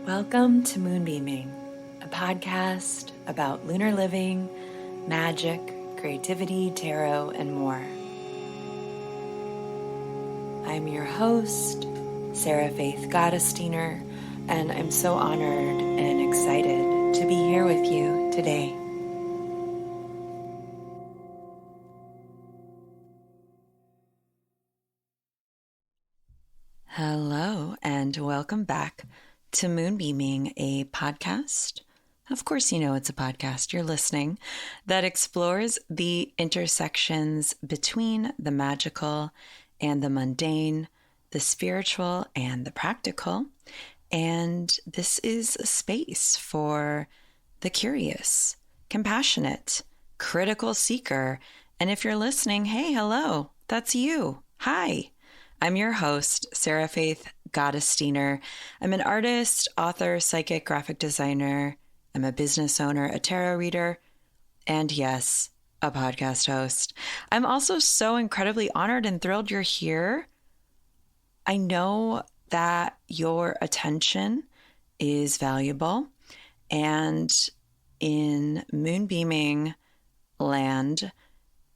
Welcome to Moonbeaming, a podcast about lunar living, magic, creativity, tarot, and more. I'm your host, Sarah Faith Gottesdiener, and I'm so honored and excited to be here with you today. Hello, and welcome back to Moonbeaming, a podcast. Of course, you know it's a podcast. You're listening, that explores the intersections between the magical and the mundane, the spiritual and the practical. And this is a space for the curious, compassionate, critical seeker. And if you're listening, hey, hello, that's you. Hi. I'm your host, Sarah Faith Gottesdiener. I'm an artist, author, psychic, graphic designer. I'm a business owner, a tarot reader, and yes, a podcast host. I'm also so incredibly honored and thrilled you're here. I know that your attention is valuable, and in Moonbeaming land,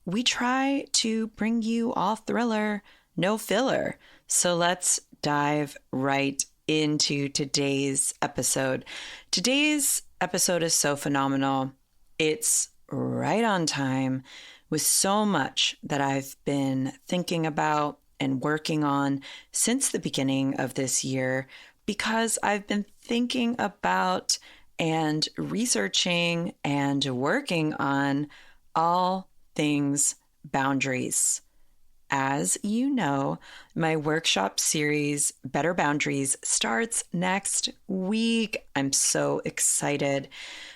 we try to bring you all thriller, no filler. So let's dive right into today's episode. Today's episode is so phenomenal. It's right on time with so much that I've been thinking about and working on since the beginning of this year, because I've been thinking about and researching and working on all things boundaries. As you know, my workshop series, Better Boundaries, starts next week. I'm so excited.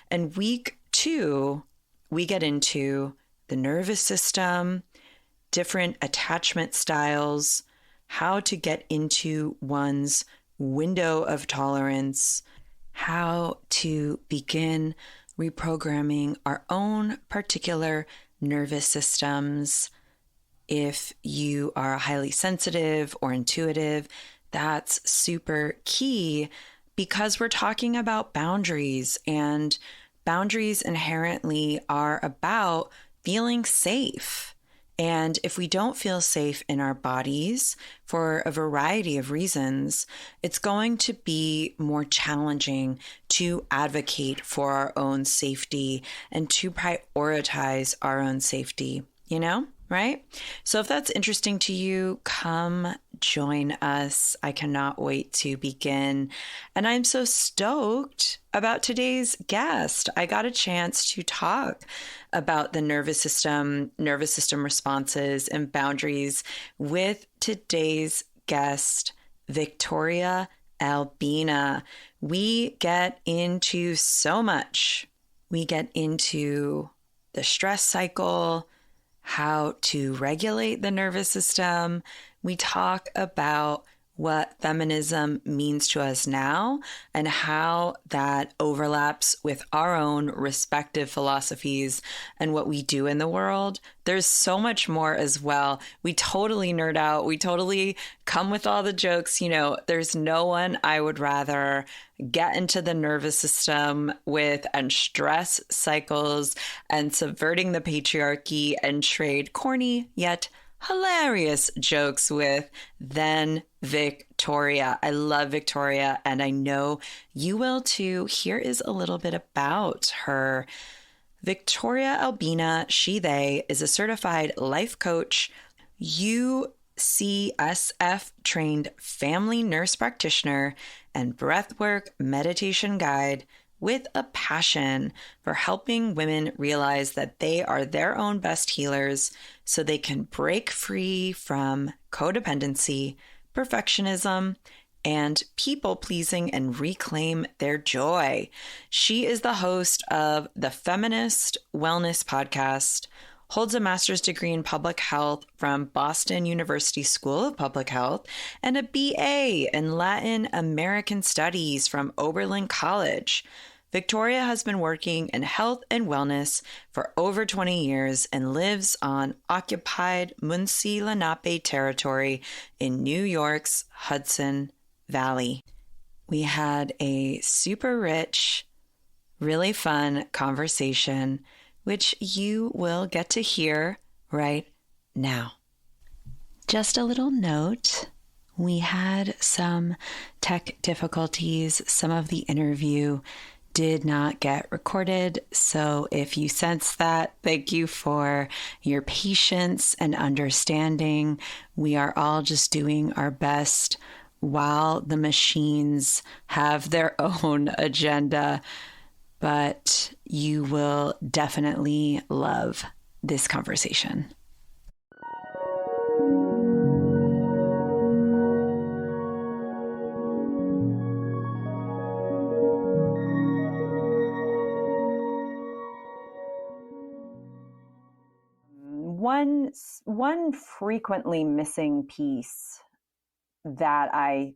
And week 2, we get into the nervous system, different attachment styles, how to get into one's window of tolerance, how to begin reprogramming our own particular nervous systems. If you are highly sensitive or intuitive, that's super key because we're talking about boundaries, and boundaries inherently are about feeling safe. And if we don't feel safe in our bodies for a variety of reasons, it's going to be more challenging to advocate for our own safety and to prioritize our own safety, you know? Right? So if that's interesting to you, come join us. I cannot wait to begin. And I'm so stoked about today's guest. I got a chance to talk about the nervous system responses and boundaries with today's guest, Victoria Albina. We get into so much. We get into the stress cycle, how to regulate the nervous system. We talk about what feminism means to us now and how that overlaps with our own respective philosophies and what we do in the world. There's so much more as well. We totally nerd out. We totally come with all the jokes. You know, there's no one I would rather get into the nervous system with and stress cycles and subverting the patriarchy and trade corny yet hilarious jokes with than Victoria. I love Victoria, and I know you will too. Here is a little bit about her. Victoria Albina, she, they, is a certified life coach, UCSF trained family nurse practitioner, and breathwork meditation guide with a passion for helping women realize that they are their own best healers so they can break free from codependency, perfectionism, and people-pleasing and reclaim their joy. She is the host of the Feminist Wellness Podcast, holds a master's degree in public health from Boston University School of Public Health, and a BA in Latin American Studies from Oberlin College. Victoria has been working in health and wellness for over 20 years and lives on occupied Muncie Lenape territory in New York's Hudson Valley. We had a super rich, really fun conversation, which you will get to hear right now. Just a little note. We had some tech difficulties. Some of the interview did not get recorded. So if you sense that, thank you for your patience and understanding. We are all just doing our best while the machines have their own agenda. But you will definitely love this conversation. One frequently missing piece that I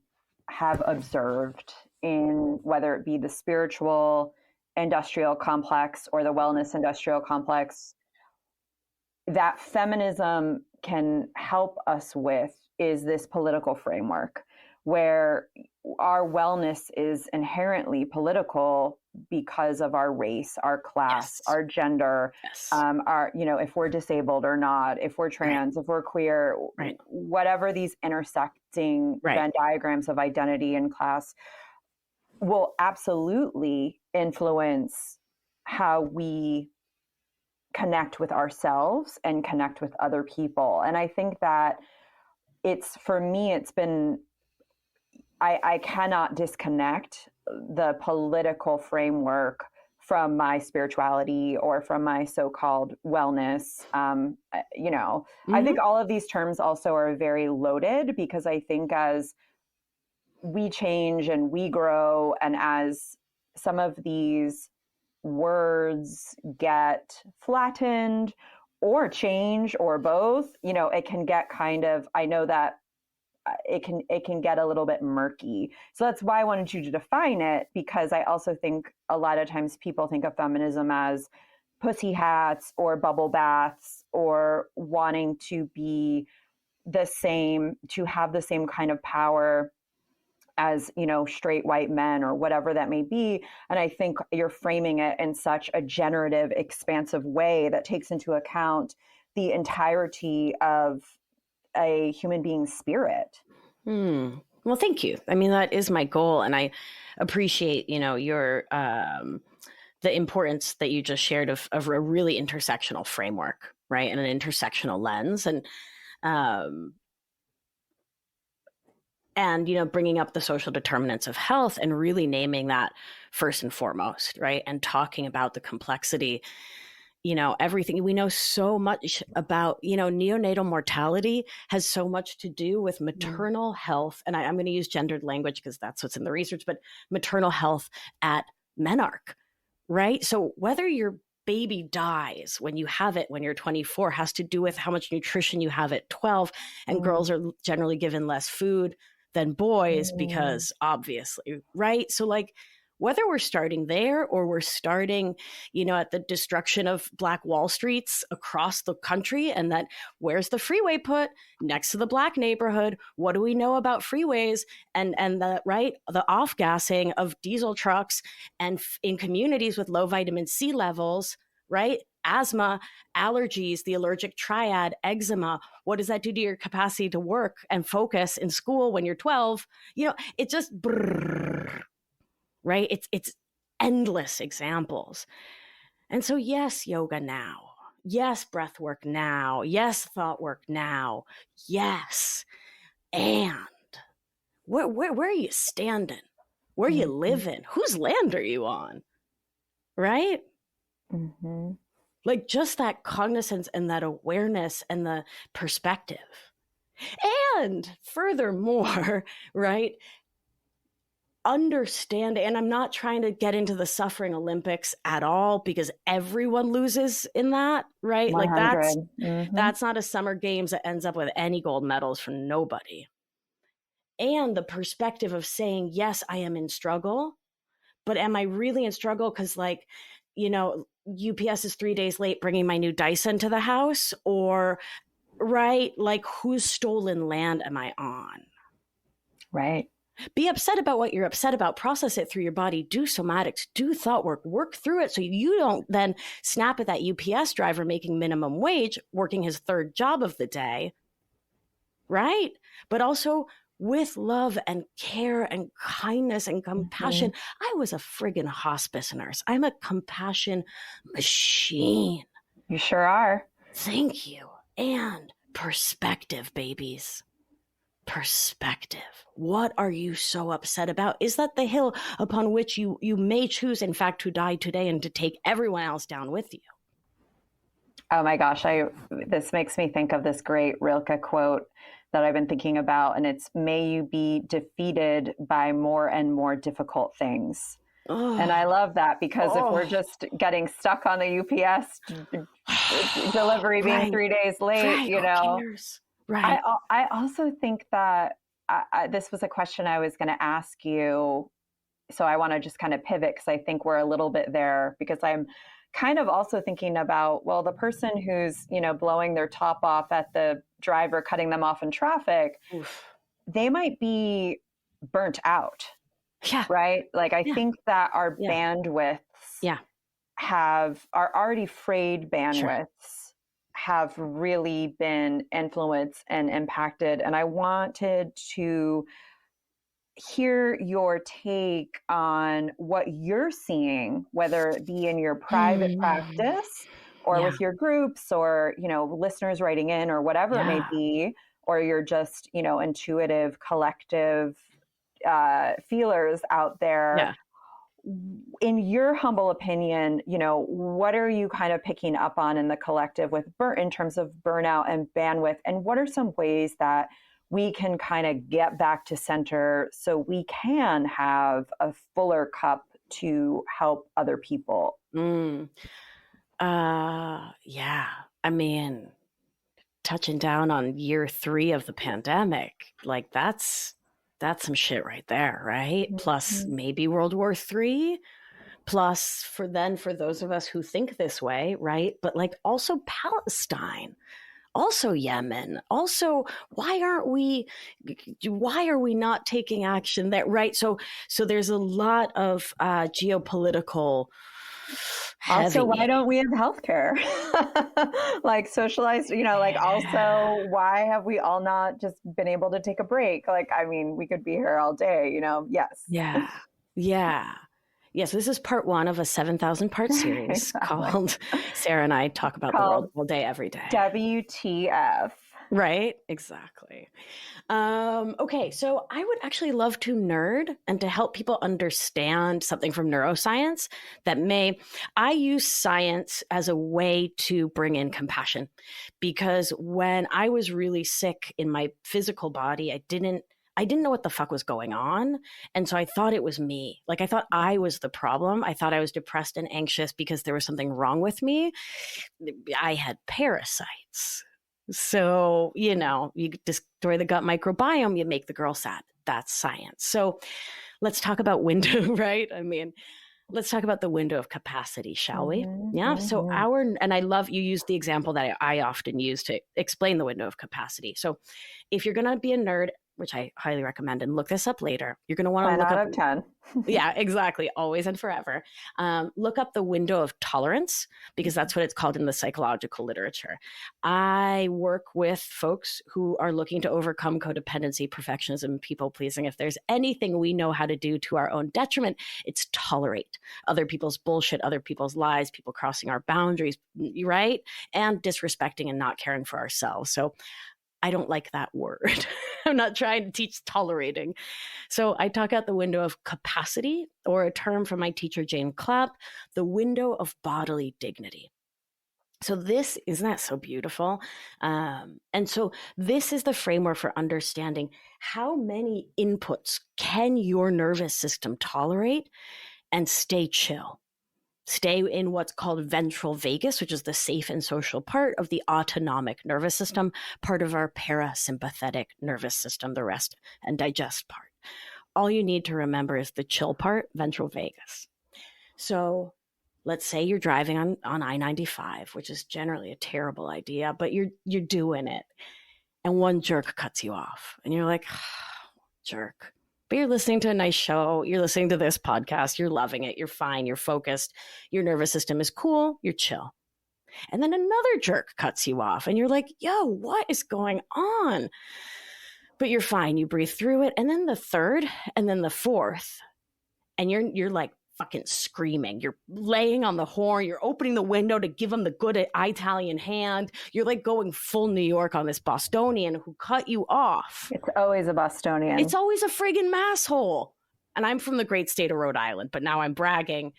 have observed in whether it be the spiritual industrial complex or the wellness industrial complex that feminism can help us with is this political framework where our wellness is inherently political because of our race, our class, our gender, our, if we're disabled or not, if we're trans, if we're queer, whatever these intersecting Venn diagrams of identity and class will absolutely influence how we connect with ourselves and connect with other people. And I think that for me, it's been, I cannot disconnect the political framework from my spirituality or from my so-called wellness. I think all of these terms also are very loaded because I think as we change and we grow and as some of these words get flattened or change or both, it can get kind of, I know that it can get a little bit murky. So that's why I wanted you to define it, because I also think a lot of times people think of feminism as pussy hats or bubble baths or wanting to be the same, to have the same kind of power as, straight white men or whatever that may be. And I think you're framing it in such a generative, expansive way that takes into account the entirety of a human being's spirit. Well, thank you. I mean, that is my goal. And I appreciate, your, the importance that you just shared of a really intersectional framework, right? And an intersectional lens. And bringing up the social determinants of health and really naming that first and foremost, right? And talking about the complexity, everything. We know so much about, neonatal mortality has so much to do with maternal health. And I'm going to use gendered language because that's what's in the research, but maternal health at menarche, right? So whether your baby dies when you have it when you're 24 has to do with how much nutrition you have at 12. And girls are generally given less food than boys because obviously, right? So whether we're starting there or we're starting, at the destruction of Black Wall Streets across the country, and that where's the freeway put next to the Black neighborhood? What do we know about freeways and the off-gassing of diesel trucks and in communities with low vitamin C levels, right? Asthma, allergies, the allergic triad, eczema. What does that do to your capacity to work and focus in school when you're 12? It just right? It's endless examples. And so, yes, yoga now. Yes, breath work now. Yes, thought work now. Yes. And where are you standing? Where are you living? Whose land are you on? Right? Just that cognizance and that awareness and the perspective. And furthermore, right? Understand, and I'm not trying to get into the suffering Olympics at all because everyone loses in that, right? 100. That's not a summer games that ends up with any gold medals for nobody. And the perspective of saying, yes, I am in struggle, but am I really in struggle? Because UPS is 3 days late bringing my new Dyson to the house, or right? Whose stolen land am I on? Right. Be upset about what you're upset about. Process it through your body. Do somatics. Do thought work. Work through it so you don't then snap at that UPS driver making minimum wage, working his third job of the day, right? But also with love and care and kindness and compassion. I was a friggin' hospice nurse. I'm a compassion machine. You sure are. Thank you. And perspective, babies. Perspective. What are you so upset about? Is that the hill upon which you may choose, in fact, to die today and to take everyone else down with you? Oh my gosh, this makes me think of this great Rilke quote that I've been thinking about, and it's, may you be defeated by more and more difficult things. And I love that, because if we're just getting stuck on the UPS delivery being 3 days late, you know, right. I also think that this was a question I was going to ask you. So I want to just kind of pivot, because I think we're a little bit there, because I'm kind of also thinking about, well, the person who's, you know, blowing their top off at the driver, cutting them off in traffic, they might be burnt out. Yeah. Right. Like, I think that our bandwidths our already frayed bandwidths have really been influenced and impacted. And I wanted to hear your take on what you're seeing, whether it be in your private practice or with your groups, or, you know, listeners writing in, or whatever it may be, or you're just, you know, intuitive, collective feelers out there. In your humble opinion, you know, what are you kind of picking up on in the collective with in terms of burnout and bandwidth? And what are some ways that we can kind of get back to center so we can have a fuller cup to help other people? Yeah. I mean, touching down on year 3 of the pandemic, like that's some shit right there, right? Plus maybe World War III, plus for those of us who think this way, right? But like also Palestine, also Yemen, also why are we not taking action there, right? So there's a lot of geopolitical heavy. Also, why don't we have healthcare? Like socialized, you know, like also why have we all not just been able to take a break? Like, I mean, we could be here all day, you know? Yes. Yes, this is part 1 of a 7,000 part series called Sarah and I Talk About the World All Day, Every Day. WTF. Right? Exactly. Okay, so I would actually love to nerd and to help people understand something from neuroscience I use science as a way to bring in compassion, because when I was really sick in my physical body, I didn't know what the fuck was going on. And so I thought it was me. Like, I thought I was the problem. I thought I was depressed and anxious because there was something wrong with me. I had parasites. So, you know, you destroy the gut microbiome, you make the girl sad. That's science. So let's talk about window, right? I mean, let's talk about the window of capacity, shall we? Yeah. So and I love you use the example that I often use to explain the window of capacity. So if you're going to be a nerd, which I highly recommend, and look this up later, you're going to want to look up 10 out of 10. Yeah, exactly. Always and forever. Look up the window of tolerance, because that's what it's called in the psychological literature. I work with folks who are looking to overcome codependency, perfectionism, people pleasing. If there's anything we know how to do to our own detriment, it's tolerate other people's bullshit, other people's lies, people crossing our boundaries, right? And disrespecting and not caring for ourselves. So I don't like that word. I'm not trying to teach tolerating. So I talk out the window of capacity, or a term from my teacher, Jane Clapp, the window of bodily dignity. So isn't that so beautiful? And so this is the framework for understanding how many inputs can your nervous system tolerate and stay chill. Stay in what's called ventral vagus, which is the safe and social part of the autonomic nervous system, part of our parasympathetic nervous system, the rest and digest part. All you need to remember is the chill part, ventral vagus. So let's say you're driving on I-95, which is generally a terrible idea, but you're doing it. And one jerk cuts you off. And you're like, jerk. but you're listening to a nice show. You're listening to this podcast. You're loving it. You're fine. You're focused. Your nervous system is cool. You're chill. And then another jerk cuts you off and you're like, yo, what is going on? But you're fine. You breathe through it. And then the third and then the fourth. And you're like fucking screaming. You're laying on the horn. You're opening the window to give him the good Italian hand. You're like going full New York on this Bostonian who cut you off. It's always a Bostonian. It's always a friggin' masshole. And I'm from the great state of Rhode Island, but now I'm bragging.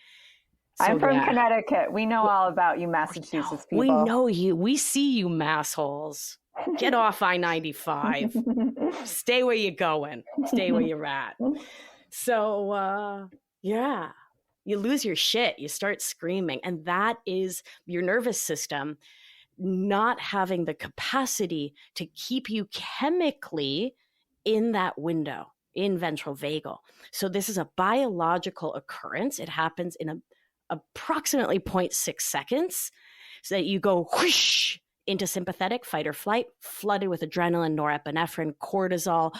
So, I'm from Connecticut. We know all about you Massachusetts people. We know you. We see you massholes. Get off I-95. Stay where you're going. Stay where you're at. So, yeah, you lose your shit. You start screaming. And that is your nervous system not having the capacity to keep you chemically in that window, in ventral vagal. So this is a biological occurrence. It happens in approximately 0.6 seconds. So that you go whoosh into sympathetic fight or flight, flooded with adrenaline, norepinephrine, cortisol.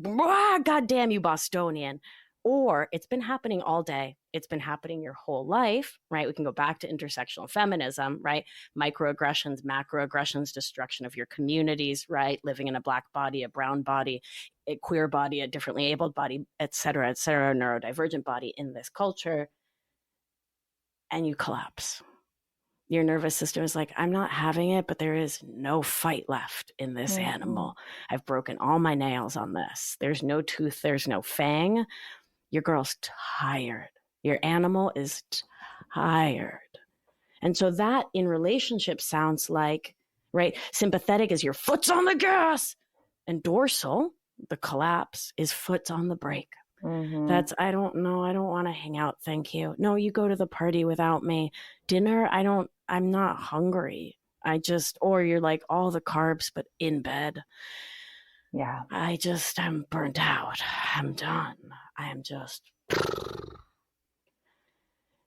God damn you, Bostonian. Or it's been happening all day. It's been happening your whole life, right? We can go back to intersectional feminism, right? Microaggressions, macroaggressions, destruction of your communities, right? Living in a Black body, a brown body, a queer body, a differently abled body, et cetera, neurodivergent body in this culture. And you collapse. Your nervous system is like, I'm not having it, but there is no fight left in this animal. I've broken all my nails on this. There's no tooth, there's no fang. Your girl's tired. Your animal is tired. And so that in relationship sounds like, right? Sympathetic is your foot's on the gas. And dorsal, the collapse, is foot's on the brake. That's, I don't know. I don't want to hang out. Thank you. No, you go to the party without me. Dinner, I'm not hungry. Or you're like all the carbs, but in bed. Yeah. I'm burnt out. I'm done. I am just.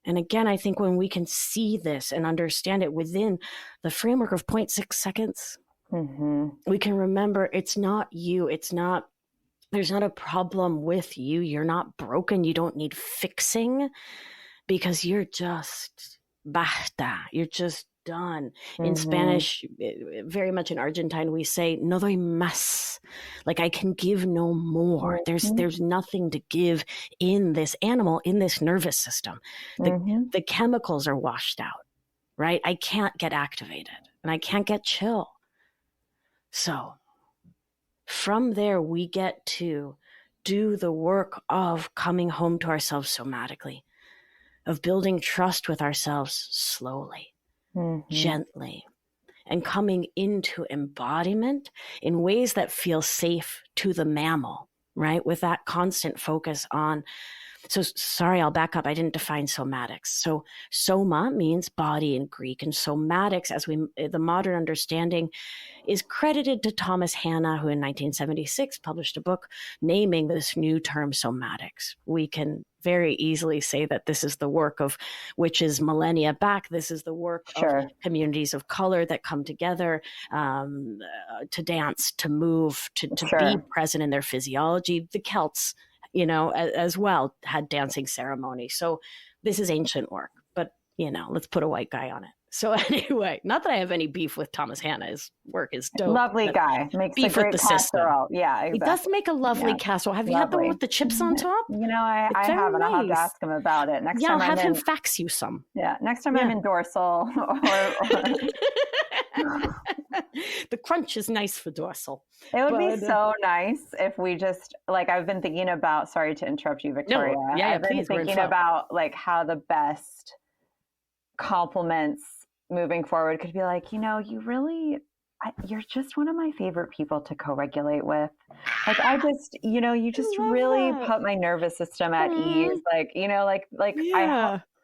And again, I think when we can see this and understand it within the framework of 0.6 seconds, we can remember it's not you. There's not a problem with you. You're not broken. You don't need fixing because you're just basta. You're just done. In Spanish, very much in Argentine, we say no doy más. Like I can give no more. There's nothing to give in this animal, in this nervous system. The chemicals are washed out, right? I can't get activated and I can't get chill. So from there, we get to do the work of coming home to ourselves somatically, of building trust with ourselves slowly, gently, and coming into embodiment in ways that feel safe to the mammal, right? With that constant focus on. So sorry, I'll back up. I didn't define somatics. So soma means body in Greek, and somatics, as the modern understanding, is credited to Thomas Hanna, who in 1976 published a book naming this new term somatics. We can very easily say that this is the work of, which is millennia back. This is the work of communities of color that come together to dance, to move, to be present in their physiology. The Celts, as well, had dancing ceremonies. So this is ancient work, but, let's put a white guy on it. So anyway, not that I have any beef with Thomas Hanna. His work is dope. Lovely guy. Makes beef a great with the casserole. System. Yeah, exactly. He does make a lovely casserole. Have you had the one with the chips on top? I haven't. Nice. I'll have to ask him about it. Next time I'll have him fax you some. Yeah, next time I'm in dorsal. The crunch is nice for dorsal. It would be so nice if we just, I've been thinking about, sorry to interrupt you, Victoria. No, yeah, I've been thinking about how the best compliments moving forward could be you're just one of my favorite people to co-regulate with. I just, you just really put my nervous system at ease.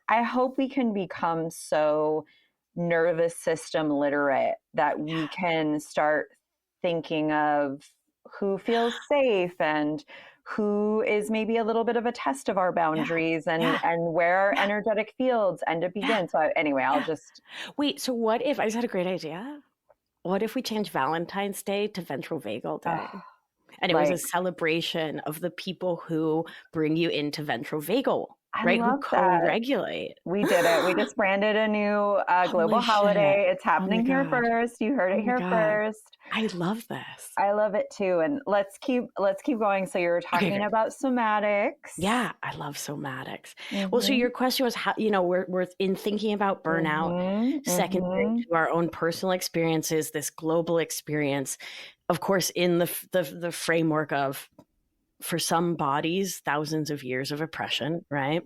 I hope we can become so nervous system literate that we can start thinking of who feels safe and who is maybe a little bit of a test of our boundaries and where our energetic fields end to begin. So anyway, I'll just wait. So what if I just had a great idea? What if we change Valentine's Day to ventral vagal day? And it was a celebration of the people who bring you into ventrovagal, right? Who love that. co-regulate. We did it. We just branded a new global holiday. It's happening here first. You heard it here first. I love this. I love it too. And let's keep going. So you're talking about somatics. Yeah, I love somatics. Well, so your question was how, you know, we're in thinking about burnout, secondary to our own personal experiences, this global experience, of course, in the framework of, for some bodies, thousands of years of oppression, right?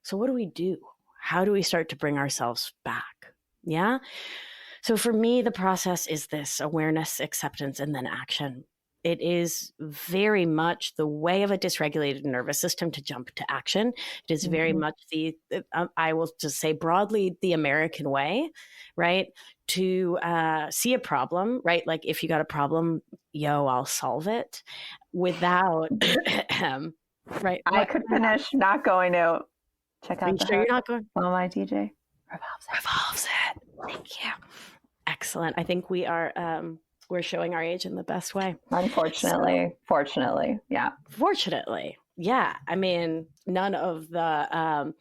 So what do we do? How do we start to bring ourselves back? Yeah. So for me, the process is this: awareness, acceptance, and then action. It is very much the way of a dysregulated nervous system to jump to action. It is very much I will just say broadly, the American way, right? To see a problem, right? Like if you got a problem, I'll solve it without, right? I could finish not going to check out the sure you're not going? Oh, my DJ revolves it. Thank you. Excellent. I think we are, we're showing our age in the best way. Unfortunately. Fortunately. Yeah. Fortunately. Yeah. I mean, none of the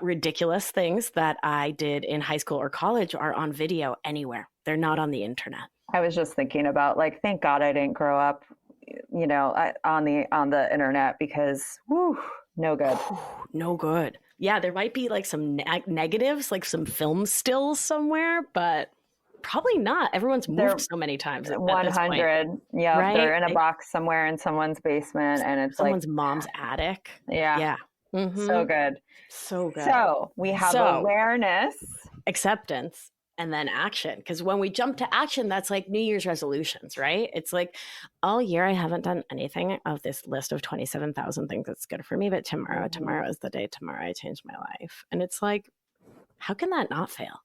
ridiculous things that I did in high school or college are on video anywhere. They're not on the internet. I was just thinking about, like, thank God I didn't grow up, you know, on the internet, because no good. No good. Yeah. There might be like some negatives, like some film stills somewhere, but probably not. Everyone's moved so many times. 100. Yeah. Right? They're in a box somewhere in someone's basement, and it's someone's mom's attic. Yeah. Yeah. So good. So good. So we have awareness, acceptance, and then action. Because when we jump to action, that's like New Year's resolutions, right? It's like, all year I haven't done anything of this list of 27,000 things that's good for me, but tomorrow is the day. Tomorrow I changed my life. And it's like, how can that not fail?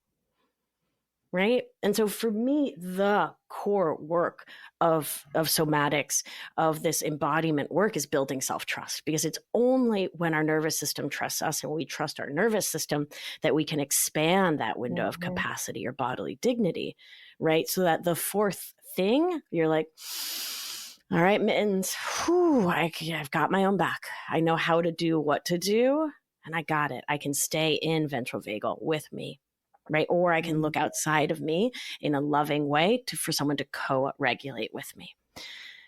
Right. And so for me, the core work of somatics, of this embodiment work, is building self-trust, because it's only when our nervous system trusts us and we trust our nervous system that we can expand that window of capacity or bodily dignity. Right. So that the fourth thing, you're like, all right, Mittens, I've got my own back. I know how to do what to do, and I got it. I can stay in ventrovagal with me. Right. Or I can look outside of me in a loving way for someone to co-regulate with me.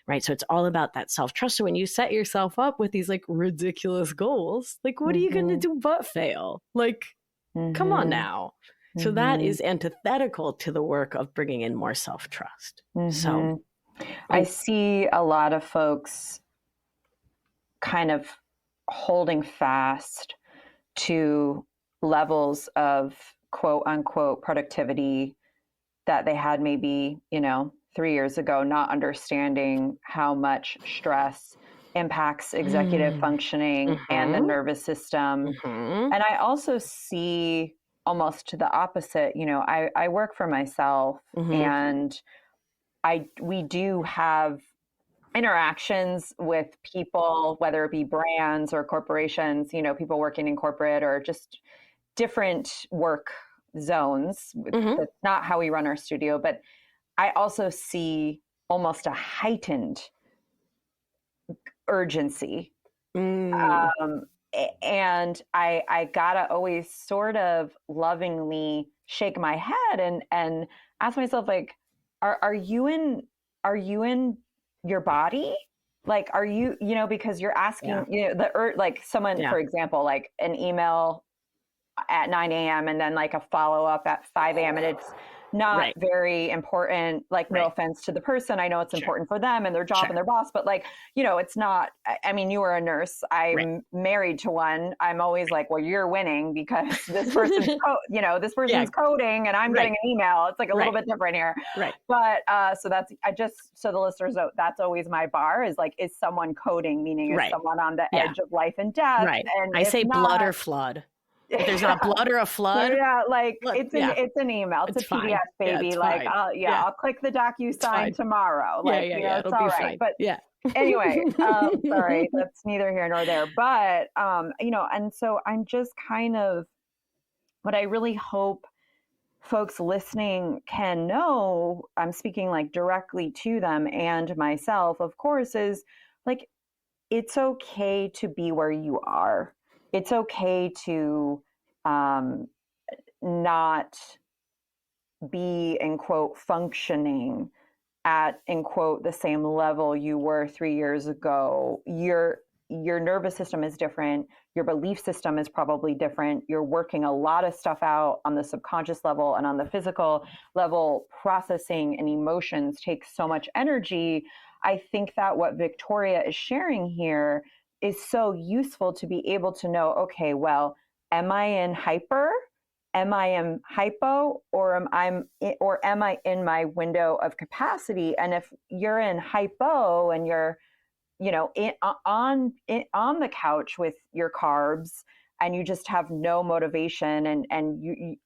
Right. So it's all about that self-trust. So when you set yourself up with these like ridiculous goals, like, what are you going to do but fail? Like, come on now. So that is antithetical to the work of bringing in more self-trust. So I see a lot of folks kind of holding fast to levels of quote unquote productivity that they had maybe, 3 years ago, not understanding how much stress impacts executive functioning and the nervous system. And I also see almost the opposite. I work for myself, and we do have interactions with people, whether it be brands or corporations, people working in corporate or just different work zones. That's not how we run our studio, but I also see almost a heightened urgency. And I gotta always sort of lovingly shake my head and ask myself, like, are you in your body? Like, are you, because you're asking, like someone, for example, like an email at 9 a.m. and then like a follow-up at 5 a.m. and it's not very important. Like, no offense to the person. I know it's important for them and their job and their boss, but like, it's not, I mean, you were a nurse. I'm married to one. I'm always like, well, you're winning because this person's, this person's coding and I'm getting an email. It's like a little bit different here. Right. But, so the listeners know, that's always my bar, is like, is someone coding? Meaning is someone on the edge of life and death? Right. And I say not, blood or flood. If there's not blood or a flood, it's an email. It's a PDF, baby. Like, I'll click the DocuSign tomorrow. Like, it's all right. But anyway, sorry, that's neither here nor there. But and so I'm just kind of, what I really hope folks listening can know, I'm speaking like directly to them and myself, of course, is like, it's okay to be where you are. It's okay to not be, in quote, functioning at, in quote, the same level you were 3 years ago. Your nervous system is different. Your belief system is probably different. You're working a lot of stuff out on the subconscious level, and on the physical level, processing and emotions take so much energy. I think that what Victoria is sharing here is so useful to be able to know, okay, well, am I in hyper? Am I in hypo, or am I in my window of capacity? And if you're in hypo and you're, on the couch with your carbs, and you just have no motivation, and you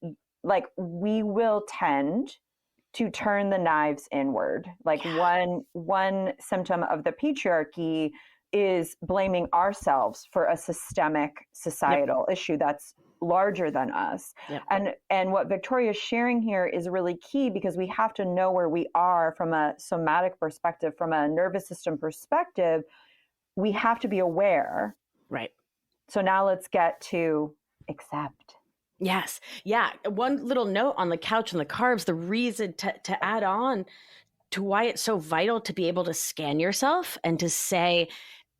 like, we will tend to turn the knives inward. Like, one symptom of the patriarchy is blaming ourselves for a systemic societal issue that's larger than us. And what Victoria's sharing here is really key, because we have to know where we are from a somatic perspective, from a nervous system perspective. We have to be aware. Right. So now let's get to accept. Yes. Yeah. One little note on the couch and the carbs, the reason to add on to why it's so vital to be able to scan yourself and to say,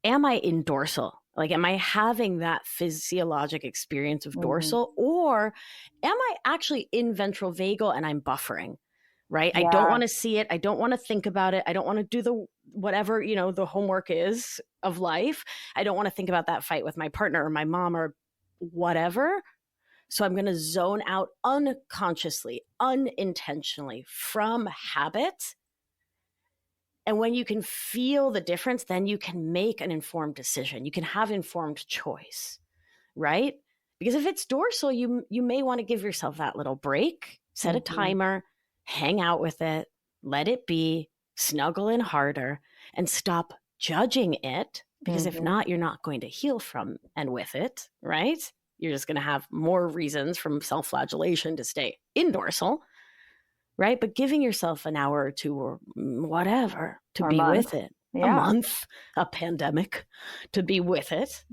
am I in dorsal? Like, am I having that physiologic experience of dorsal, or am I actually in ventral vagal and I'm buffering, right? Yeah. I don't want to see it. I don't want to think about it. I don't want to do the whatever, the homework is of life. I don't want to think about that fight with my partner or my mom or whatever. So I'm going to zone out unconsciously, unintentionally from habit. And when you can feel the difference, then you can make an informed decision. You can have informed choice, right? Because if it's dorsal, you may want to give yourself that little break, set a timer, hang out with it, let it be, snuggle in harder, and stop judging it. Because if not, you're not going to heal from and with it, right? You're just going to have more reasons from self-flagellation to stay in dorsal. Right. But giving yourself an hour or two or whatever to be with it, a month, a pandemic, to be with it,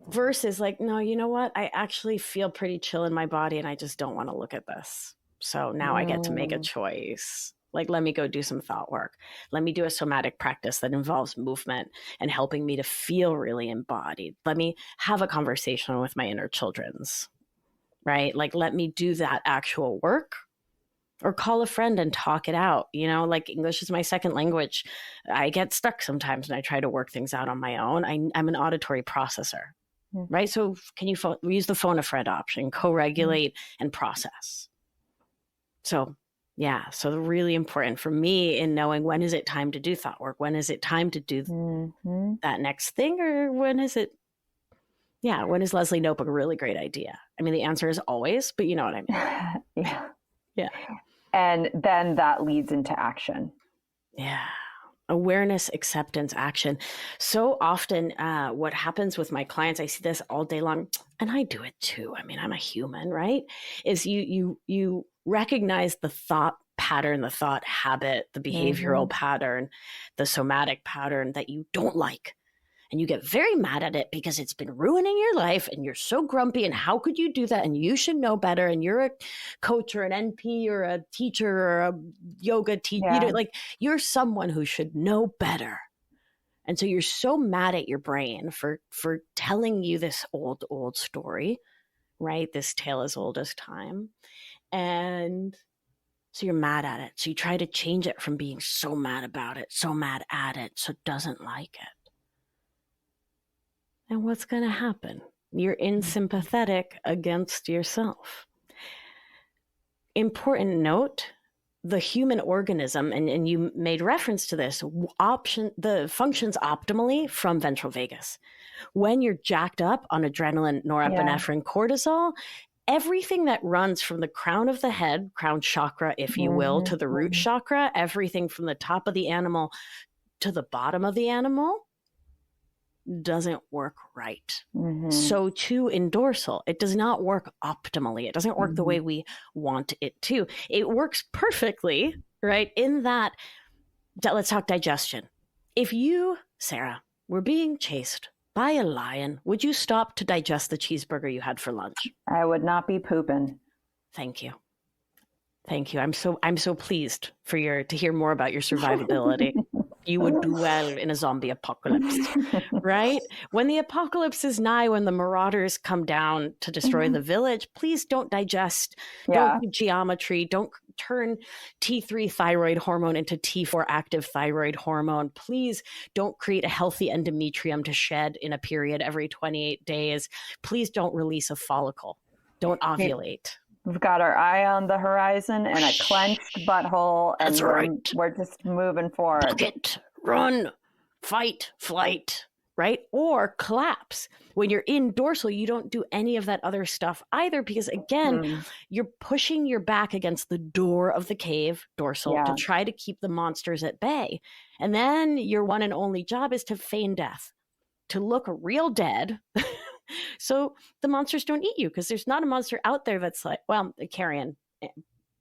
versus like, no, you know what? I actually feel pretty chill in my body and I just don't want to look at this. So now I get to make a choice. Like, let me go do some thought work. Let me do a somatic practice that involves movement and helping me to feel really embodied. Let me have a conversation with my inner children's, right? Like, let me do that actual work. Or call a friend and talk it out. Like, English is my second language. I get stuck sometimes and I try to work things out on my own. I'm an auditory processor, right? So can you use the phone a friend option, co-regulate and process. So so really important for me in knowing, when is it time to do thought work? When is it time to do that next thing? Or when is Leslie Notebook a really great idea? I mean, the answer is always, but you know what I mean? Yeah. And then that leads into action. Yeah. Awareness, acceptance, action. So often what happens with my clients, I see this all day long, and I do it too. I mean, I'm a human, right? Is you recognize the thought pattern, the thought habit, the behavioral pattern, the somatic pattern that you don't like. And you get very mad at it because it's been ruining your life and you're so grumpy, and how could you do that? And you should know better. And you're a coach or an NP or a teacher or a yoga teacher. You're someone who should know better. And so you're so mad at your brain for telling you this old story, right? This tale as old as time. And so you're mad at it. So you try to change it from being so mad about it, so mad at it, so it doesn't like it. And what's going to happen? You're in sympathetic against yourself. Important note, the human organism, and you made reference to this, functions optimally from ventral vagus. When you're jacked up on adrenaline, norepinephrine, cortisol, everything that runs from the crown of the head, crown chakra, if you will, to the root chakra, everything from the top of the animal to the bottom of the animal, doesn't work right. So too in dorsal, it does not work optimally. It doesn't work the way we want it to. It works perfectly, right? In that, let's talk digestion. If you, Sarah, were being chased by a lion, would you stop to digest the cheeseburger you had for lunch? I would not be pooping. Thank you. Thank you. I'm so pleased to hear more about your survivability. You would do well in a zombie apocalypse, right? When the apocalypse is nigh, when the marauders come down to destroy the village, please don't digest, don't do geometry, don't turn T3 thyroid hormone into T4 active thyroid hormone. Please don't create a healthy endometrium to shed in a period every 28 days. Please don't release a follicle. Don't ovulate. We've got our eye on the horizon and a clenched butthole, and we're just moving forward. Bucket, run, fight, flight, right? Or collapse. When you're in dorsal, you don't do any of that other stuff either, because again, you're pushing your back against the door of the cave, dorsal, to try to keep the monsters at bay. And then your one and only job is to feign death, to look real dead. So the monsters don't eat you, because there's not a monster out there that's like, well, carrion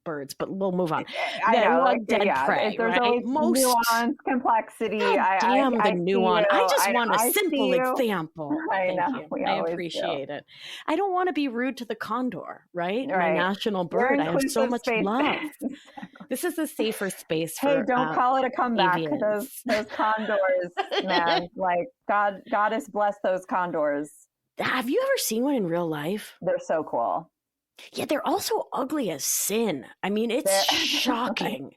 birds, but we'll move on. I know, like, dead prey, there's right? always nuance, complexity. The nuance. I just want a simple example. I know. I appreciate it. I don't want to be rude to the condor, right? My national bird. I have so much love. This is a safer space for Hey, don't call it a comeback. Avians. Those condors, man. Like, goddess bless those condors. Have you ever seen one in real life? They're so cool. Yeah, they're also ugly as sin. I mean, it's shocking.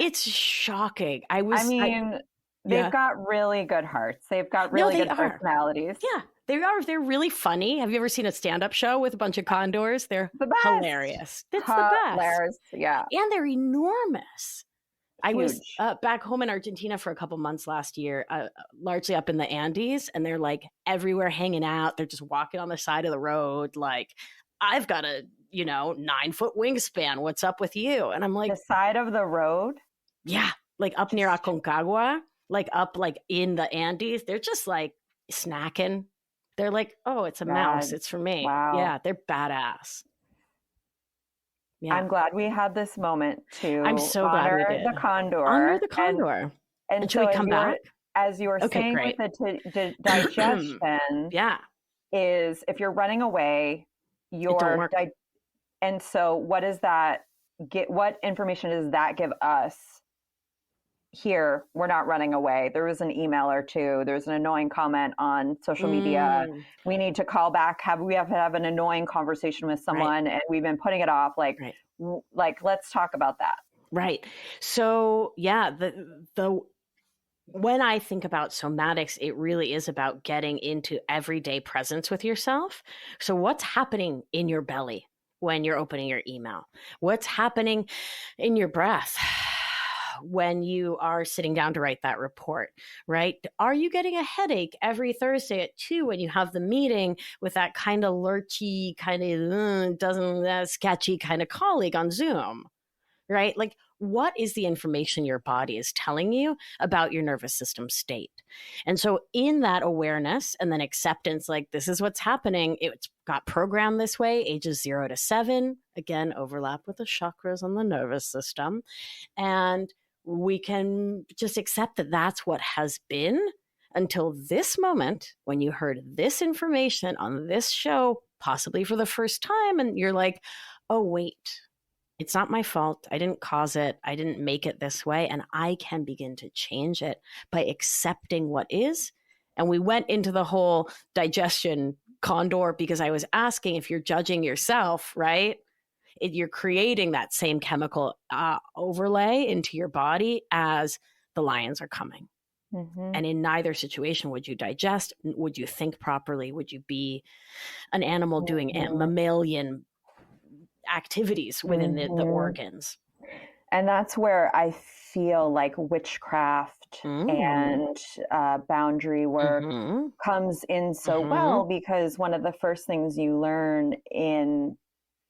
It's shocking. They've got really good hearts. They've got really good personalities. Yeah, they are. They're really funny. Have you ever seen a stand-up show with a bunch of condors? They're hilarious. It's the best. Yeah. And they're enormous. I was back home in Argentina for a couple months last year, largely up in the Andes, and they're like everywhere hanging out. They're just walking on the side of the road. Like, I've got a, 9-foot wingspan. What's up with you? And I'm like, the side of the road? Yeah. Like up near Aconcagua, like up like in the Andes. They're just like snacking. They're like, oh, it's a mouse. It's for me. Wow. Yeah. They're badass. Yeah. I'm glad we had this moment to honor the condor. Honor the condor. And should we come back? As you were saying with the digestion, is if you're running away, and so what does that get? What information does that give us? Here, we're not running away. There was an email or two. There's an annoying comment on social media. We need to call back. We have to have an annoying conversation with someone, and we've been putting it off. Like, let's talk about that. Right. So, yeah, when I think about somatics, it really is about getting into everyday presence with yourself. So what's happening in your belly when you're opening your email? What's happening in your breath when you are sitting down to write that report, right? Are you getting a headache every Thursday at 2 when you have the meeting with that kind of lurchy, kind of sketchy kind of colleague on Zoom, right? Like, what is the information your body is telling you about your nervous system state? And so in that awareness and then acceptance, like, this is what's happening. It's got programmed this way, ages 0 to 7, again, overlap with the chakras on the nervous system. And we can just accept that that's what has been until this moment when you heard this information on this show, possibly for the first time. And you're like, oh, wait. It's not my fault. I didn't cause it. I didn't make it this way. And I can begin to change it by accepting what is. And we went into the whole digestion condor because I was asking if you're judging yourself, right? You're creating that same chemical overlay into your body as the lions are coming. And in neither situation would you digest. Would you think properly? Would you be an animal doing mammalian activities within the organs? And that's where I feel like witchcraft and boundary work comes in so well, because one of the first things you learn in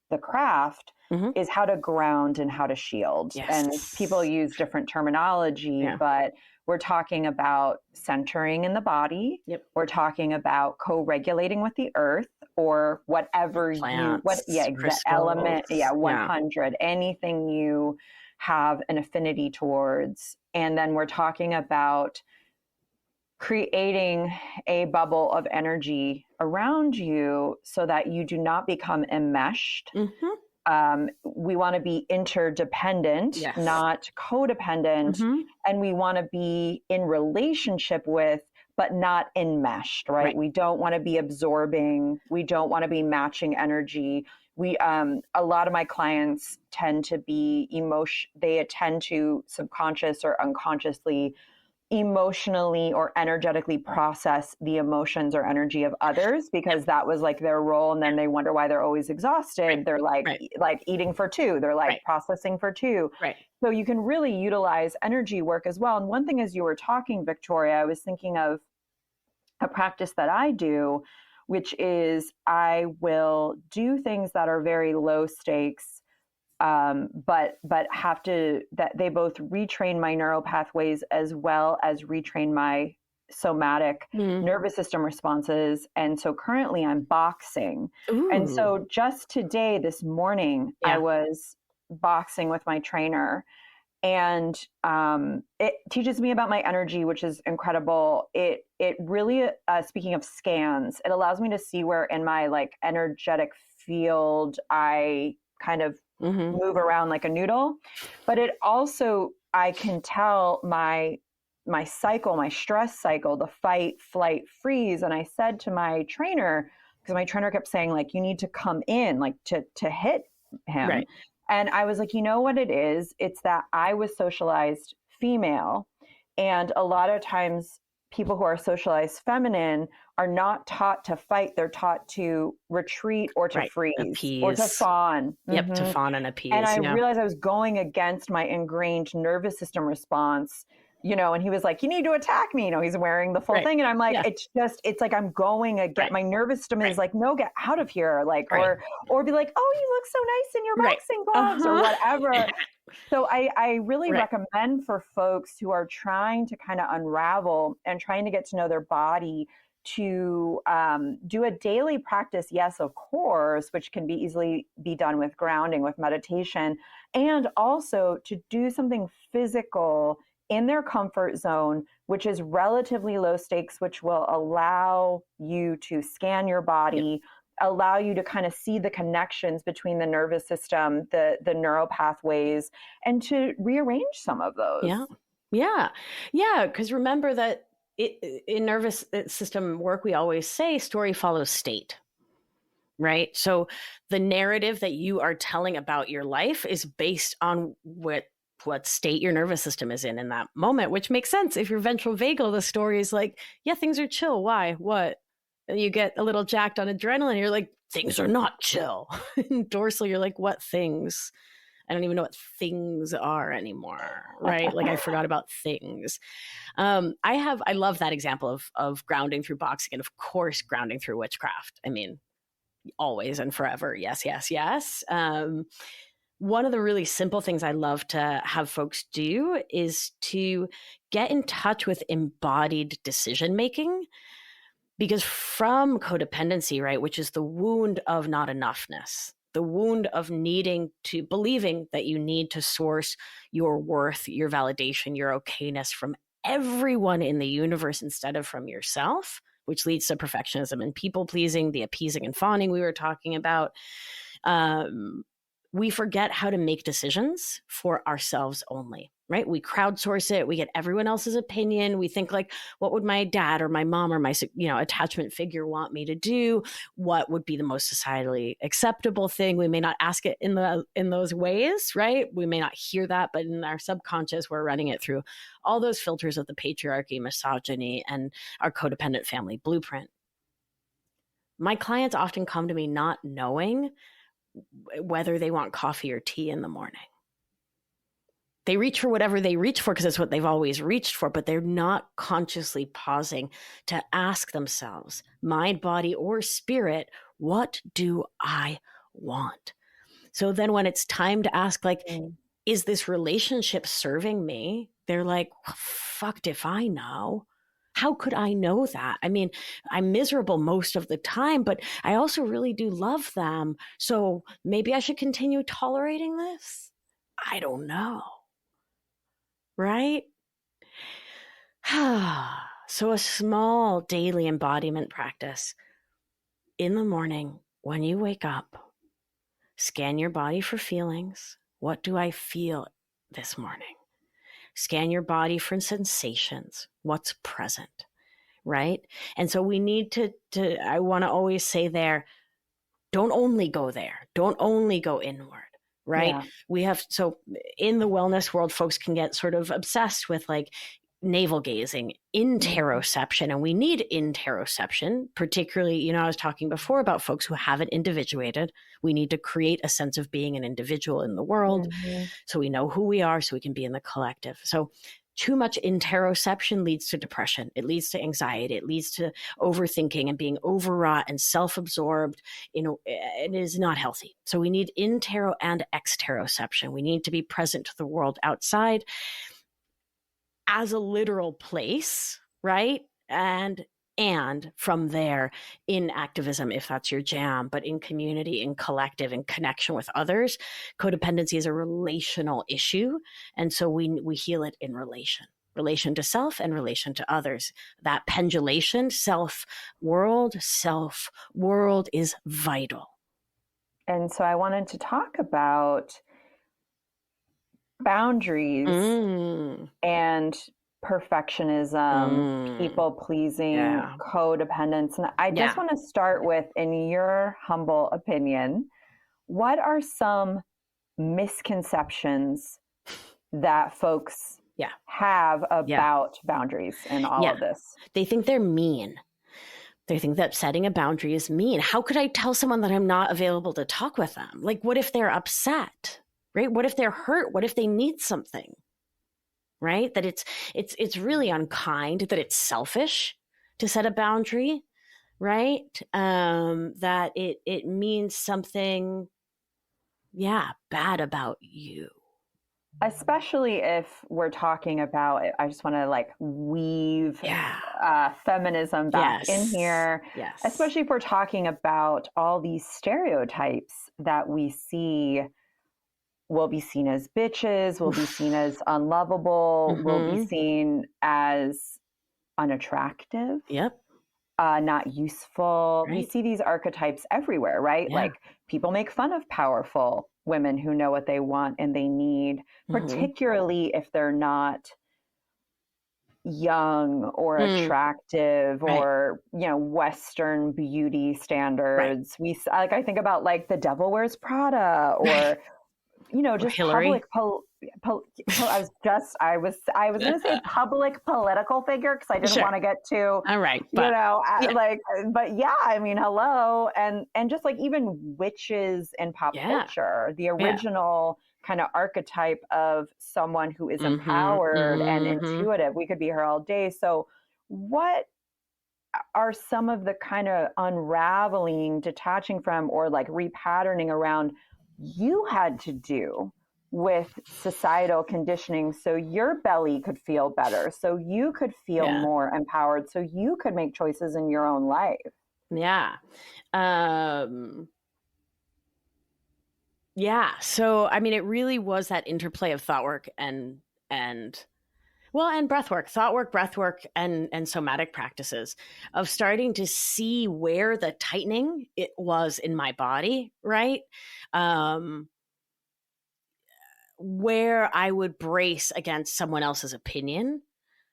the craft is how to ground and how to shield. And people use different terminology, but we're talking about centering in the body. Yep. We're talking about co-regulating with the earth or whatever Plants, exact element. Yeah. 100, anything you have an affinity towards. And then we're talking about creating a bubble of energy around you so that you do not become enmeshed. We want to be interdependent, not codependent. And we want to be in relationship with, but not enmeshed, right? We don't want to be absorbing. We don't want to be matching energy. A lot of my clients tend to be they attend to subconscious or unconsciously emotionally or energetically process the emotions or energy of others because that was like their role, and then they wonder why they're always exhausted. They're like eating for two, they're like processing for two. So you can really utilize energy work as well. And one thing, as you were talking, Victoria, I was thinking of a practice that I do, which is I will do things that are very low stakes, but have to, that they both retrain my neural pathways as well as retrain my somatic nervous system responses. And so currently I'm boxing. And so just today, this morning, I was boxing with my trainer, and it teaches me about my energy, which is incredible. It really, speaking of scans, it allows me to see where in my like energetic field I kind of move around like a noodle. But it also, I can tell my cycle, my stress cycle, the fight, flight, freeze. And I said to my trainer, because my trainer kept saying like, you need to come in, like to hit him. And I was like, you know what it is? It's that I was socialized female. And a lot of times people who are socialized feminine are not taught to fight. They're taught to retreat or to freeze appease. Or to fawn. To fawn and appease. And I realized I was going against my ingrained nervous system response, and he was like, you need to attack me. He's wearing the full thing. And I'm like, it's like, I'm going against my nervous system is like, no, get out of here. Like, or be like, oh, you look so nice in your boxing gloves or whatever. So I really recommend for folks who are trying to kind of unravel and trying to get to know their body to do a daily practice, yes, of course, which can be easily be done with grounding, with meditation, and also to do something physical in their comfort zone, which is relatively low stakes, which will allow you to scan your body, allow you to kind of see the connections between the nervous system, the neural pathways, and to rearrange some of those. Because remember that in nervous system work, we always say story follows state, right? So the narrative that you are telling about your life is based on what state your nervous system is in that moment, which makes sense. If you're ventral vagal, the story is like, yeah, things are chill. Why? What? And you get a little jacked on adrenaline. You're like, things are not chill. In dorsal, you're like, what things? I don't even know what things are anymore, right? Like I forgot about things. I love that example of grounding through boxing, and of course, grounding through witchcraft. I mean, always and forever. Yes, yes, yes. One of the really simple things I love to have folks do is to get in touch with embodied decision-making, because from codependency, right, which is the wound of not enoughness, the wound of believing that you need to source your worth, your validation, your okayness from everyone in the universe instead of from yourself, which leads to perfectionism and people pleasing, the appeasing and fawning we were talking about. We forget how to make decisions for ourselves only, right? We crowdsource it. We get everyone else's opinion. We think like, what would my dad or my mom or my, attachment figure want me to do? What would be the most societally acceptable thing? We may not ask it in those ways, right? We may not hear that, but in our subconscious, we're running it through all those filters of the patriarchy, misogyny, and our codependent family blueprint. My clients often come to me not knowing whether they want coffee or tea in the morning. They reach for whatever they reach for because it's what they've always reached for, but they're not consciously pausing to ask themselves, mind, body, or spirit, what do I want? So then when it's time to ask, like, is this relationship serving me? They're like, fucked if I know. How could I know that? I mean, I'm miserable most of the time, but I also really do love them. So maybe I should continue tolerating this? I don't know. Right? So a small daily embodiment practice. In the morning, when you wake up, scan your body for feelings. What do I feel this morning? Scan your body for sensations. What's present, right? And so we need to I want to always say there, don't only go there. Don't only go inward, right? Yeah. We have, so in the wellness world, folks can get sort of obsessed with like navel gazing, interoception, and we need interoception, particularly, you know, I was talking before about folks who haven't individuated. We need to create a sense of being an individual in the world so we know who we are, so we can be in the collective. So too much interoception leads to depression. It leads to anxiety. It leads to overthinking and being overwrought and self-absorbed. You know, it is not healthy. So we need intero and exteroception. We need to be present to the world outside as a literal place, right? And from there in activism, if that's your jam, but in community, in collective, in connection with others. Codependency is a relational issue. And so we heal it in relation to self and relation to others. That pendulation, self world is vital. And so I wanted to talk about boundaries and perfectionism, people pleasing, codependence. And I just want to start with, in your humble opinion, what are some misconceptions that folks have about boundaries and all of this? They think they're mean. They think that setting a boundary is mean. How could I tell someone that I'm not available to talk with them? Like, what if they're upset? Right? What if they're hurt? What if they need something? Right? That it's really unkind, that it's selfish to set a boundary, right? That it means something, bad about you. Especially if we're talking about, I just want to like weave feminism back in here. Yes. Especially if we're talking about all these stereotypes that we see. We'll be seen as bitches, we'll be seen as unlovable, we'll be seen as unattractive, not useful. Right. We see these archetypes everywhere, right? Like people make fun of powerful women who know what they want and they need, particularly if they're not young or attractive or, you know, Western beauty standards. We like, I think about like The Devil Wears Prada or you know, just Hillary. I was going to say public political figure because I didn't want to get too, but yeah, I mean, hello. And just like even witches in pop culture, the original kind of archetype of someone who is empowered and intuitive, we could be here all day. So what are some of the kind of unraveling, detaching from, or like repatterning around you had to do with societal conditioning so your belly could feel better, so you could feel more empowered, so you could make choices in your own life? So I mean, it really was that interplay of thought work and breath work, thought work, breath work, and somatic practices of starting to see where the tightening it was in my body, right? Where I would brace against someone else's opinion,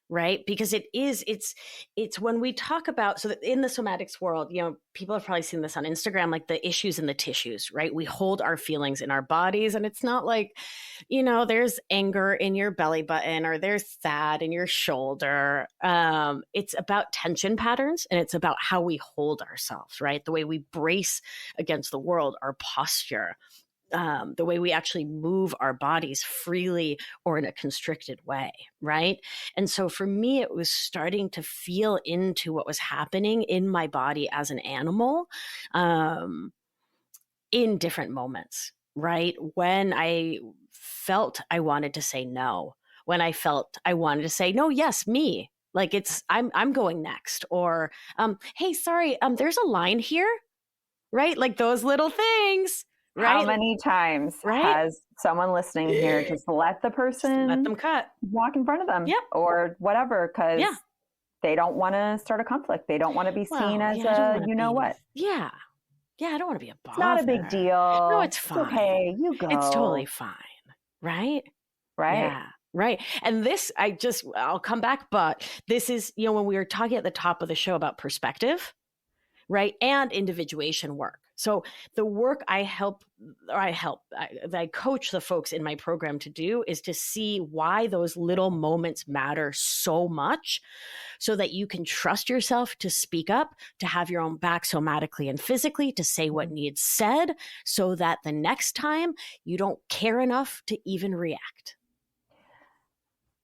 right? Because it's when we talk about, so in the somatics world, you know, people have probably seen this on Instagram, like the issues in the tissues, right? We hold our feelings in our bodies, and it's not like, you know, there's anger in your belly button or there's sad in your shoulder. It's about tension patterns, and it's about how we hold ourselves, right? The way we brace against the world, our posture, the way we actually move our bodies freely or in a constricted way, right? And so for me, it was starting to feel into what was happening in my body as an animal in different moments, right? When I felt I wanted to say no, when I felt I wanted to say, no, yes, me. Like I'm going next. Or, hey, sorry, there's a line here, right? Like those little things, How right? many times Right? has someone listening here just let the Just let person them cut. walk in front of them Yep. or whatever, because Yeah. they don't want to start a conflict. They don't want to be seen Well, as yeah, I don't a, want to you know be, what? yeah. Yeah, I don't want to be a It's not a big bother. No, deal. it's It's fine. okay. You It's totally go. fine. Right? Right. Yeah. Right. And this, I'll come back, but this is, when we were talking at the top of the show about perspective, right? And individuation work. So the work I coach the folks in my program to do is to see why those little moments matter so much, so that you can trust yourself to speak up, to have your own back somatically and physically, to say what needs said, so that the next time you don't care enough to even react.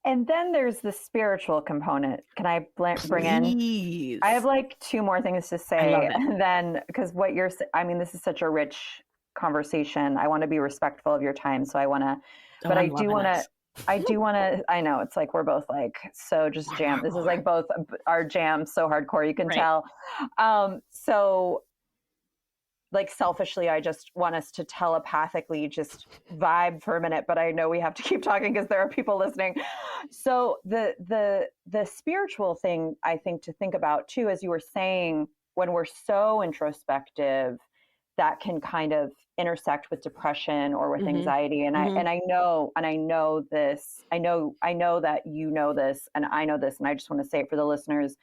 And then there's the spiritual component. Can I bring in? Please. I have like two more things to say. I love it. And then, because this is such a rich conversation. I want to be respectful of your time. So I want to, but I do want to, I know it's like, we're both like, so just jam. This is like both our jam so hardcore, you can tell. So like selfishly, I just want us to telepathically just vibe for a minute, but I know we have to keep talking because there are people listening. So the spiritual thing, I think, to think about too, as you were saying, when we're so introspective, that can kind of intersect with depression or with anxiety. And I know this, I know that you know this, and I know this, and I just want to say it for the listeners.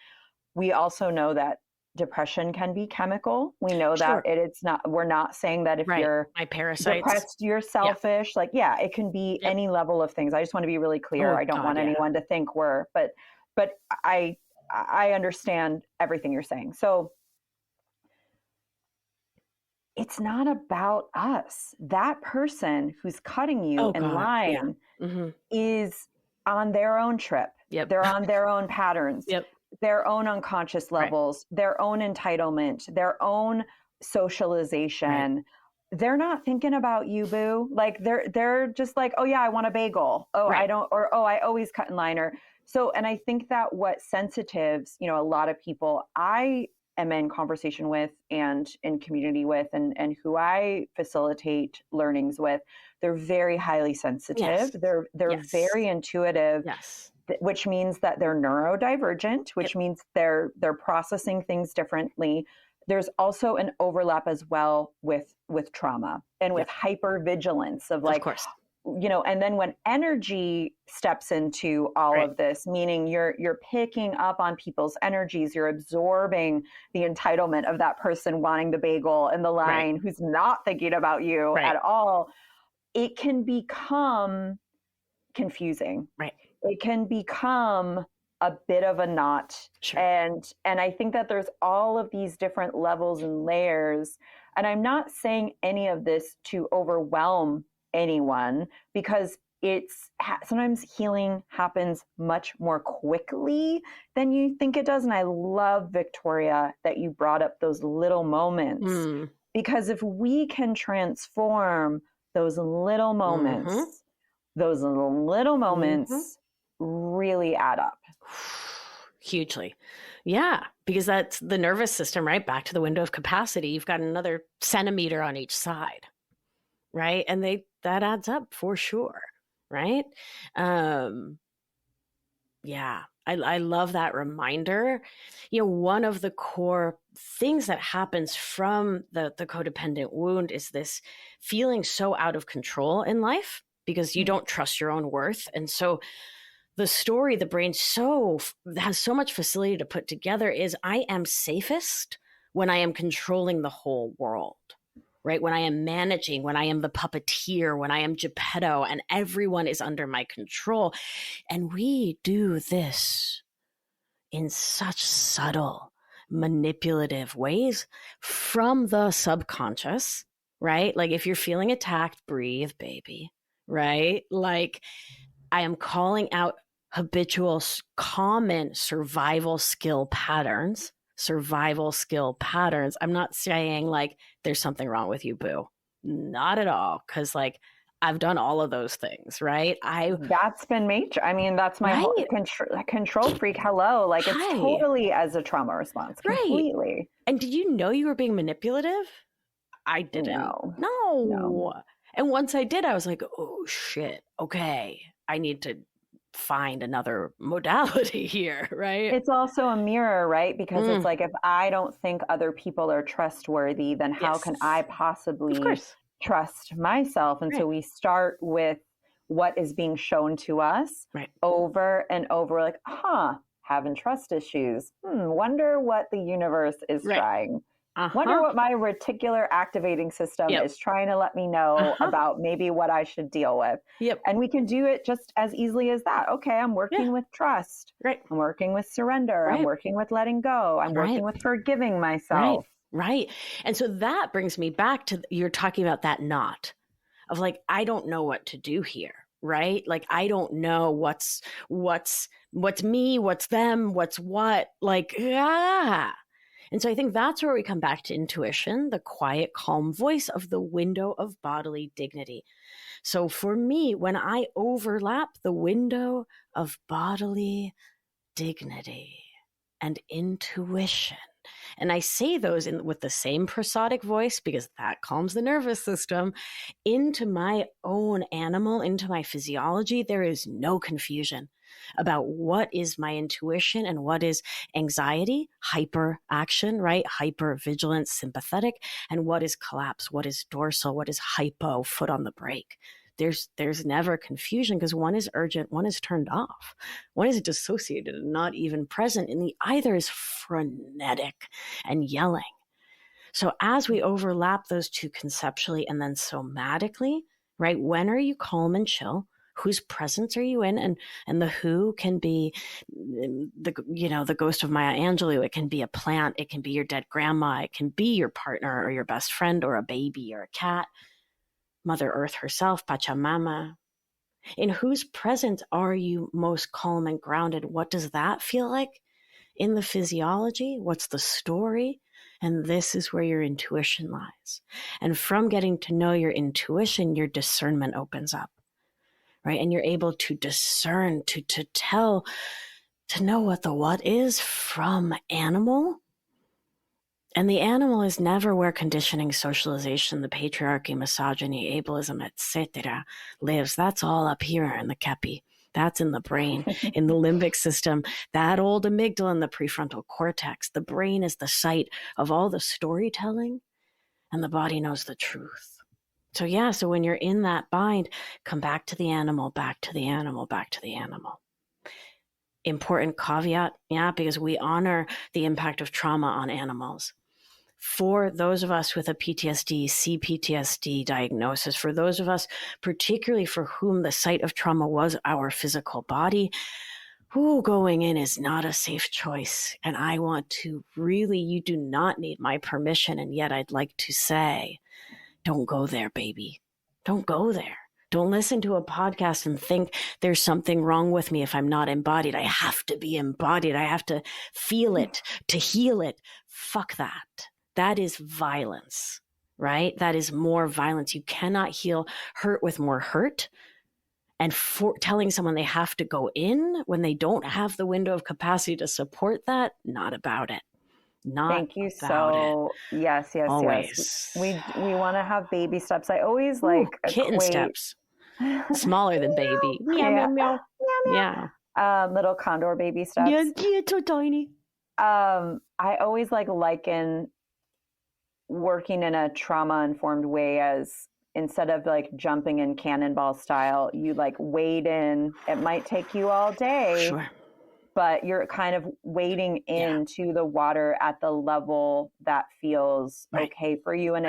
We also know that depression can be chemical. We know that it's not, we're not saying that if you're my parasites, depressed, you're selfish. Yeah. Like, yeah, it can be any level of things. I just want to be really clear. I don't want anyone to think but I understand everything you're saying. So it's not about us. That person who's cutting you in line is on their own trip. They're on their own patterns. Their own unconscious levels, their own entitlement, their own socialization. They're not thinking about you, boo. Like they're just like, oh yeah, I want a bagel. Oh, I don't, or oh, I always cut in line. Or so, and I think that what sensitives, a lot of people I am in conversation with and in community with, and who I facilitate learnings with, they're very highly sensitive. They're very intuitive. Which means that they're neurodivergent, which means they're processing things differently. There's also an overlap as well with trauma and with hypervigilance of like, and then when energy steps into all of this, meaning you're picking up on people's energies, you're absorbing the entitlement of that person wanting the bagel in the line who's not thinking about you at all. It can become confusing. It can become a bit of a knot. And I think that there's all of these different levels and layers. And I'm not saying any of this to overwhelm anyone, because sometimes healing happens much more quickly than you think it does. And I love, Victoria, that you brought up those little moments, because if we can transform those little moments, those little moments really add up. Hugely. Yeah, because that's the nervous system, right? Back to the window of capacity. You've got another centimeter on each side, right? And that adds up for sure, right? Yeah, I love that reminder. One of the core things that happens from the codependent wound is this feeling so out of control in life, because you don't trust your own worth. And so the story the brain has so much facility to put together is, I am safest when I am controlling the whole world, right? When I am managing, when I am the puppeteer, when I am Geppetto and everyone is under my control. And we do this in such subtle, manipulative ways from the subconscious, right? Like if you're feeling attacked, breathe, baby, right? Like I am calling out habitual, common survival skill patterns. I'm not saying like there's something wrong with you, boo. not at all. Cause like I've done all of those things, right? That's been major. I mean, that's my whole control freak. Hello. Like it's totally as a trauma response. Completely. And did you know you were being manipulative? I didn't. No. And once I did, I was like, oh shit. Okay. I need to find another modality here, right? It's also a mirror, right? Because it's like, if I don't think other people are trustworthy, then how can I possibly trust myself? And so we start with what is being shown to us over and over, like, having trust issues. Wonder what the universe is trying. Wonder what my reticular activating system is trying to let me know about maybe what I should deal with. And we can do it just as easily as that. Okay, I'm working with trust. I'm working with surrender. I'm working with letting go. I'm working with forgiving myself. Right. And so that brings me back to, you're talking about that knot of like, I don't know what to do here. Right? Like, I don't know what's me, what's them, what's what, like, And so I think that's where we come back to intuition, the quiet, calm voice of the window of bodily dignity. So for me, when I overlap the window of bodily dignity and intuition, and I say those with the same prosodic voice because that calms the nervous system, into my own animal, into my physiology, there is no confusion about what is my intuition and what is anxiety, hyperaction, right? Hypervigilance, sympathetic, and what is collapse, what is dorsal, what is hypo, foot on the brake. There's never confusion because one is urgent, one is turned off, one is dissociated and not even present, and the either is frenetic and yelling. So as we overlap those two conceptually and then somatically, right? When are you calm and chill? Whose presence are you in? And the who can be the ghost of Maya Angelou. It can be a plant. It can be your dead grandma. It can be your partner or your best friend or a baby or a cat. Mother Earth herself, Pachamama. In whose presence are you most calm and grounded? What does that feel like in the physiology? What's the story? And this is where your intuition lies. And from getting to know your intuition, your discernment opens up, right? And you're able to discern, to tell, to know what the what is from animal. And the animal is never where conditioning, socialization, the patriarchy, misogyny, ableism, etc. lives. That's all up here in the kepi. That's in the brain, in the limbic system, that old amygdala in the prefrontal cortex. The brain is the site of all the storytelling, and the body knows the truth. So when you're in that bind, come back to the animal, back to the animal, back to the animal. Important caveat, because we honor the impact of trauma on animals. For those of us with a PTSD, CPTSD diagnosis, for those of us particularly for whom the site of trauma was our physical body, going in is not a safe choice. And I want to really, you do not need my permission. And yet I'd like to say, don't go there, baby. Don't go there. Don't listen to a podcast and think there's something wrong with me if I'm not embodied. I have to be embodied. I have to feel it to heal it. Fuck that. That is violence, right? That is more violence. You cannot heal hurt with more hurt. And for telling someone they have to go in when they don't have the window of capacity to support that, not about it. Thank you so. Yes. Always. We want to have baby steps. I always like kitten steps, smaller than baby. Meow, meow, meow. Yeah. Little condor baby steps. Yeah, it's so tiny. I always liken working in a trauma-informed way as instead of jumping in cannonball style, you wade in. It might take you all day. Sure. But you're kind of wading into the water at the level that feels okay for you. And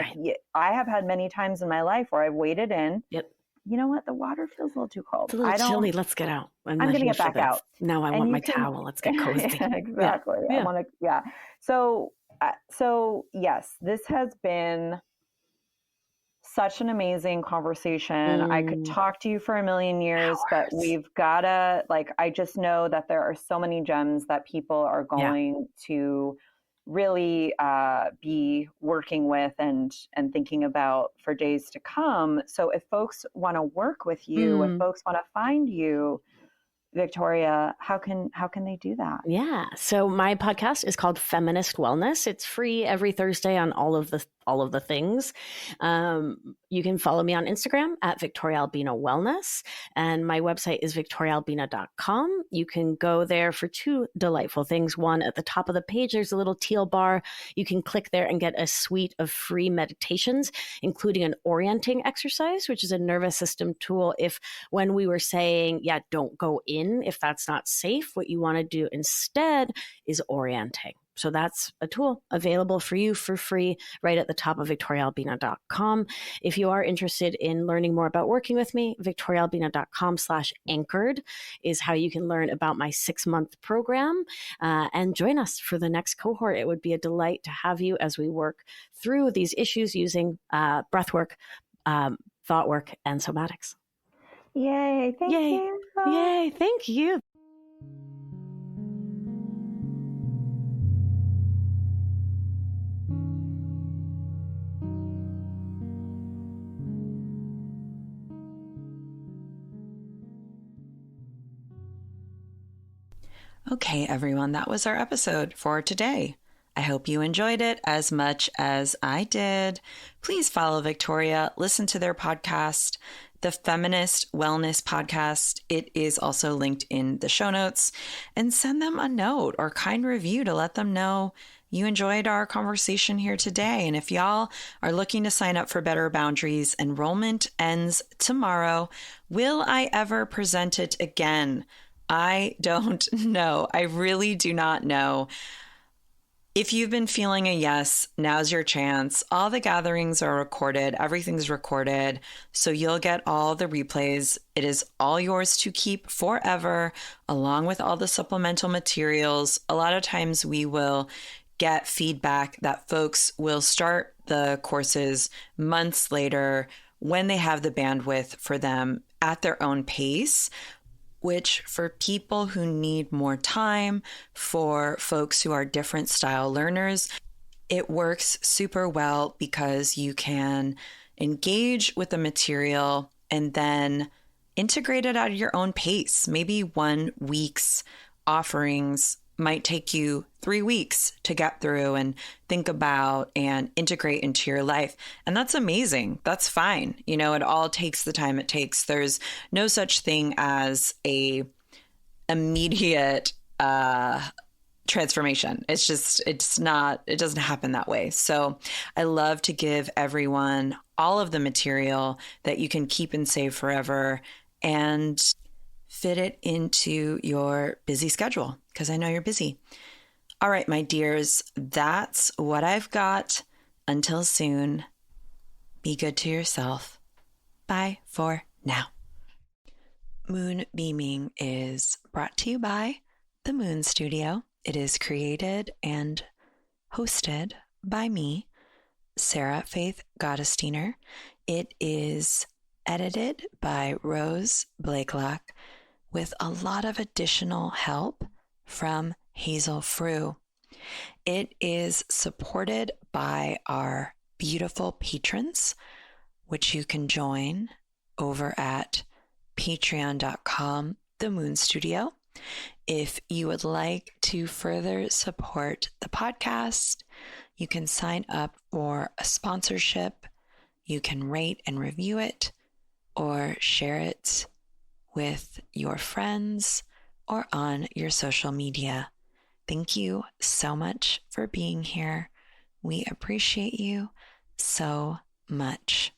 I have had many times in my life where I've waded in. Yep. You know what? The water feels a little too cold. It's a little chilly. Let's get out. I'm going to get back out. Now I want my towel. Let's get cozy. Exactly. Yeah. I want to. So yes, this has been such an amazing conversation. I could talk to you for a million years, but we've gotta I just know that there are so many gems that people are going to really be working with and thinking about for days to come. So if folks want to work with you, if folks want to find you, Victoria, how can they do that? Yeah. So my podcast is called Feminist Wellness. It's free every Thursday on all of the things. You can follow me on Instagram at Victoria Albina Wellness, and my website is victoriaalbina.com. You can go there for two delightful things. One, at the top of the page, there's a little teal bar. You can click there and get a suite of free meditations, including an orienting exercise, which is a nervous system tool. If when we were saying, don't go in, if that's not safe, what you want to do instead is orienting. So that's a tool available for you for free right at the top of victoriaalbina.com. If you are interested in learning more about working with me, victoriaalbina.com/anchored is how you can learn about my 6-month program and join us for the next cohort. It would be a delight to have you as we work through these issues using breath work, thought work, and somatics. Yay. Thank you. Yay. Thank you. Okay, everyone, that was our episode for today. I hope you enjoyed it as much as I did. Please follow Victoria, listen to their podcast, the Feminist Wellness Podcast. It is also linked in the show notes, and send them a note or kind review to let them know you enjoyed our conversation here today. And if y'all are looking to sign up for Better Boundaries, enrollment ends tomorrow. Will I ever present it again? I don't know. I really do not know. If you've been feeling a yes, now's your chance. All the gatherings are recorded. Everything's recorded. So you'll get all the replays. It is all yours to keep forever, along with all the supplemental materials. A lot of times we will get feedback that folks will start the courses months later when they have the bandwidth for them at their own pace, which for people who need more time, for folks who are different style learners, it works super well because you can engage with the material and then integrate it at your own pace. Maybe 1 week's offerings might take you 3 weeks to get through and think about and integrate into your life. And that's amazing. That's fine. You know, it all takes the time it takes. There's no such thing as a immediate transformation. It doesn't happen that way. So I love to give everyone all of the material that you can keep and save forever and fit it into your busy schedule, because I know you're busy. All right, my dears, that's what I've got. Until soon, be good to yourself. Bye for now. Moon Beaming is brought to you by the Moon Studio. It is created and hosted by me, Sarah Faith Gottesdiener. It is edited by Rose Blakelock, with a lot of additional help from Hazel Frew. It is supported by our beautiful patrons, which you can join over at patreon.com, The Moon Studio. If you would like to further support the podcast, you can sign up for a sponsorship. You can rate and review it or share it with your friends or on your social media. Thank you so much for being here. We appreciate you so much.